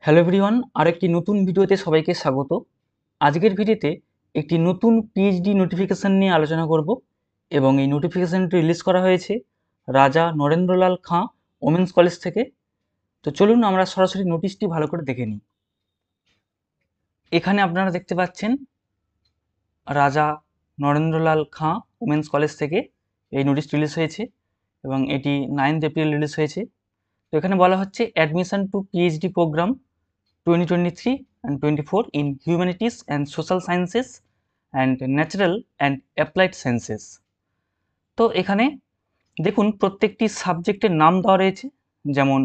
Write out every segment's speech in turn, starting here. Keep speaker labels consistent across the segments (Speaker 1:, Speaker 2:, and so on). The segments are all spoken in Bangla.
Speaker 1: হ্যালো এভরিওয়ান, আরেকটি নতুন ভিডিওতে সবাইকে স্বাগত। আজকের ভিডিওতে একটি নতুন পিএইচডি নোটিফিকেশান নিয়ে আলোচনা করব এবং এই নোটিফিকেশানটি রিলিজ করা হয়েছে রাজা নরেন্দ্রলাল খাঁ ওমেন্স কলেজ থেকে। তো চলুন আমরা সরাসরি নোটিশটি ভালো করে দেখে নিই। এখানে আপনারা দেখতে পাচ্ছেন রাজা নরেন্দ্রলাল খাঁ ওমেন্স কলেজ থেকে এই নোটিশটি রিলিজ হয়েছে এবং এটি 9 এপ্রিল রিলিজ হয়েছে। তো এখানে বলা হচ্ছে admission to PhD programme 2023 and 24 in humanities and social sciences and natural and applied sciences। তো এখানে দেখুন প্রত্যেকটি সাবজেক্টের নাম দেওয়া রয়েছে, যেমন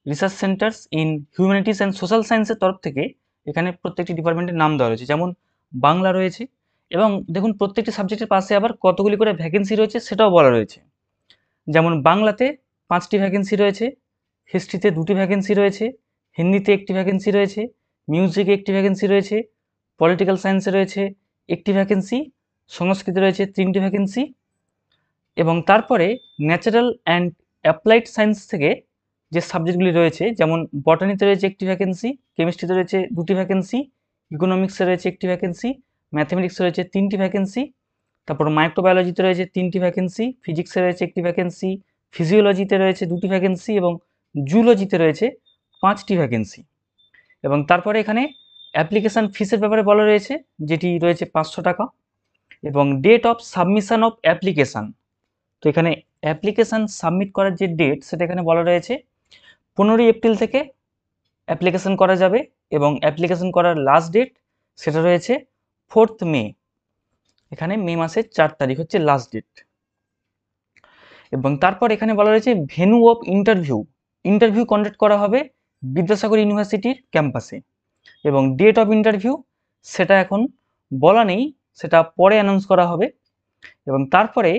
Speaker 1: research saunters in humanities and social সায়েন্সের তরফ থেকে এখানে প্রত্যেকটি ডিপার্টমেন্টের নাম দেওয়া রয়েছে, যেমন বাংলা রয়েছে এবং দেখুন প্রত্যেকটি সাবজেক্টের পাশে আবার কতগুলি করে ভ্যাকেন্সি রয়েছে সেটাও বলা রয়েছে। যেমন বাংলাতে 5টি ভ্যাকেন্সি রয়েছে, হিস্ট্রিতে 2টি ভ্যাকেন্সি রয়েছে, হিন্দিতে 1টি ভ্যাকেন্সি রয়েছে, মিউজিকে 1টি ভ্যাকেন্সি রয়েছে, পলিটিক্যাল সায়েন্সে রয়েছে 1টি ভ্যাকেন্সি, সংস্কৃতে রয়েছে 3টি ভ্যাকেন্সি এবং তারপরে ন্যাচারাল অ্যান্ড অ্যাপ্লাইড সায়েন্স থেকে যে সাবজেক্টগুলি রয়েছে, যেমন বটানিতে রয়েছে 1টি ভ্যাকেন্সি, কেমিস্ট্রিতে রয়েছে 2টি ভ্যাকেন্সি, ইকোনমিক্সে রয়েছে 1টি ভ্যাকেন্সি, ম্যাথমেটিক্সে রয়েছে 3টি ভ্যাকেন্সি, তারপর মাইক্রোবায়োলজিতে রয়েছে 3টি ভ্যাকেন্সি, ফিজিক্সে রয়েছে 1টি ভ্যাকেন্সি, ফিজিওলজিতে রয়েছে 2টি ভ্যাকেন্সি এবং জুলজিতে রয়েছে 5টি ভ্যাকেন্সি। এবং তারপরে এখানে অ্যাপ্লিকেশান ফিসের ব্যাপারে বলা রয়েছে, যেটি রয়েছে 500 টাকা এবং date of submission of application. তো এখানে অ্যাপ্লিকেশান সাবমিট করার যে ডেট সেটা এখানে বলা রয়েছে 15 এপ্রিল থেকে অ্যাপ্লিকেশান করা যাবে এবং অ্যাপ্লিকেশান করার লাস্ট ডেট সেটা রয়েছে 4th মে। এখানে মে মাসের 4 তারিখ হচ্ছে লাস্ট ডেট। এবং তারপর এখানে বলা রয়েছে ভেন্যু অফ ইন্টারভিউ কন্ডাক্ট করা হবে বিদ্যাসাগর ইউনিভার্সিটির ক্যাম্পাসে এবং ডেট অফ ইন্টারভিউ সেটা এখন বলা নেই, সেটা পরে অ্যানাউন্স করা হবে। এবং তারপরে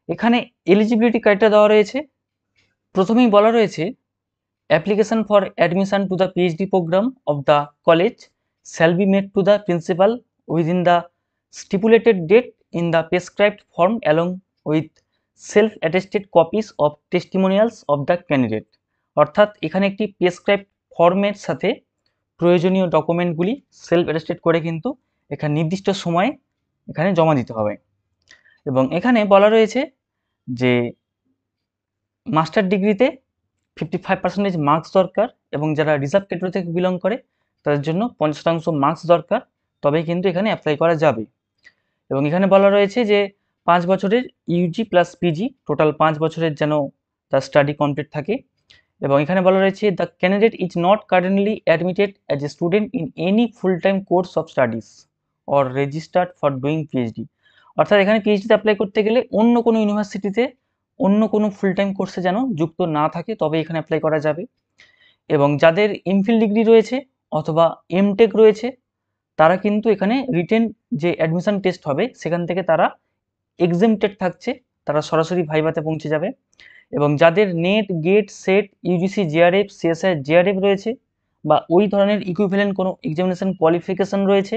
Speaker 1: এখানে এলিজিবিলিটি ক্রাইটেরিয়া দেওয়া রয়েছে। প্রথমেই বলা রয়েছে application for admission to the PhD programme of the college shall be made to the principal within the stipulated date in the prescribed form along with self attested copies of testimonials of the candidate. অর্থাৎ এখানে একটি প্রেসক্রাইবড ফর্মের সাথে প্রয়োজনীয় ডকুমেন্টগুলি সেলফ অ্যাটেস্টেড করে কিন্তু এখানে নির্দিষ্ট সময়ে এখানে জমা দিতে হবে। এবং এখানে বলা রয়েছে যে মাস্টার ডিগ্রিতে 55% মার্কস দরকার এবং যারা রিজার্ভ ক্যাটাগরি থেকে বিলং করে তাদের জন্য 50% মার্কস দরকার, তবেই কিন্তু এখানে অ্যাপ্লাই করা যাবে। এবং এখানে বলা রয়েছে যে 5 বছরের ইউজি প্লাস পিজি, টোটাল 5 বছরের যেন তার স্টাডি কমপ্লিট থাকে। এবং এখানে বলা রয়েছে the candidate is not currently admitted as a student in any full time course of studies or registered for doing PhD. অর্থাৎ এখানে পিএইচডিতে অ্যাপ্লাই করতে গেলে অন্য কোনো ইউনিভার্সিটিতে অন্য কোনো ফুল টাইম কোর্সে যেন যুক্ত না থাকে, তবে এখানে অ্যাপ্লাই করা যাবে। এবং যাদের এমফিল ডিগ্রি রয়েছে অথবা এমটেক রয়েছে তারা কিন্তু এখানে রিটেন যে অ্যাডমিশন টেস্ট হবে সেখান থেকে তারা এক্সেমটেড থাকছে, তারা সরাসরি ভাইভাতে পৌঁছে যাবে। এবং যাদের NET, GATE, SET, UGC, JRF, CSI, JRF রয়েছে বা ওই ধরনের ইকুইভ্যালেন্ট কোনো এক্সামিনেশন কোয়ালিফিকেশন রয়েছে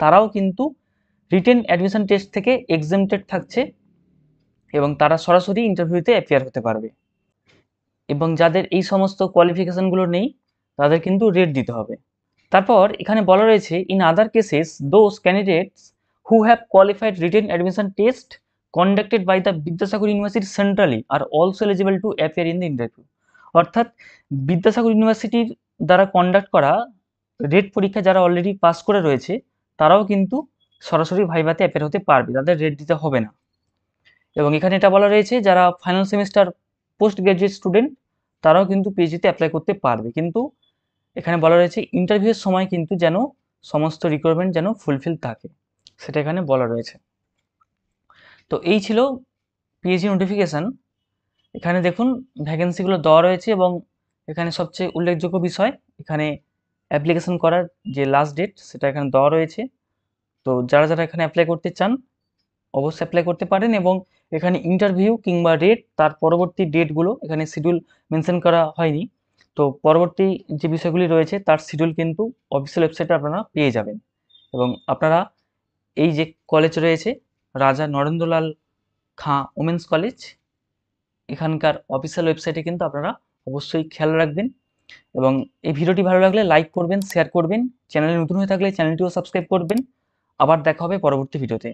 Speaker 1: তারাও কিন্তু রিটেন অ্যাডমিশন টেস্ট থেকে এক্সেমটেড থাকছে এবং তারা সরাসরি ইন্টারভিউতে অ্যাপিয়ার হতে পারবে। এবং যাদের এই সমস্ত কোয়ালিফিকেশনগুলো নেই তাদের কিন্তু রেট দিতে হবে। তারপর এখানে বলা রয়েছে in other cases those candidates who have qualified written admission test conducted by the Vidyasagar University centrally are also eligible to appear in the interview. অর্থাৎ বিদ্যাসাগর ইউনিভার্সিটির দ্বারা কন্ডাক্ট করা রেট পরীক্ষা যারা অলরেডি পাস করে রয়েছে তারাও কিন্তু সরাসরি ভাইভাতে অ্যাপিয়ার হতে পারবে, তাদের রেট দিতে হবে না। এবং এখানে এটা বলা রয়েছে যারা final semester post graduate student তারাও কিন্তু পিএইচডিতে অ্যাপ্লাই করতে পারবে, কিন্তু এখানে বলা রয়েছে ইন্টারভিউয়ের সময় কিন্তু যেন সমস্ত রিকোয়ারমেন্ট যেন ফুলফিল থাকে, সেটা এখানে বলা রয়েছে। তো এই ছিল পিএইচডি নোটিফিকেশান। এখানে দেখুন ভ্যাকেন্সিগুলো দেওয়া রয়েছে এবং এখানে সবচেয়ে উল্লেখযোগ্য বিষয় এখানে অ্যাপ্লিকেশন করার যে লাস্ট ডেট সেটা এখানে দেওয়া রয়েছে। তো যারা যারা এখানে অ্যাপ্লাই করতে চান অবশ্যই অ্যাপ্লাই করতে পারেন এবং এখানে ইন্টারভিউ কিংবা রেট তার পরবর্তী ডেটগুলো এখানে শিডিউল মেনশন করা হয়নি। তো পরবর্তী যে বিষয়গুলি রয়েছে তার শিডিউল কিন্তু অফিসিয়াল ওয়েবসাইটে আপনারা পেয়ে যাবেন। এবং আপনারা এই যে কলেজ রয়েছে রাজা নরেন্দ্রলাল খাঁ ওমেন্স কলেজ, এখানকার অফিসিয়াল ওয়েবসাইটে কিন্তু আপনারা অবশ্যই খেয়াল রাখবেন এবং এই ভিডিওটি ভালো লাগলে লাইক করবেন, শেয়ার করবেন, চ্যানেলে নতুন হয়ে থাকলে চ্যানেলটিও সাবস্ক্রাইব করবেন। আবার দেখা হবে পরবর্তী ভিডিওতে।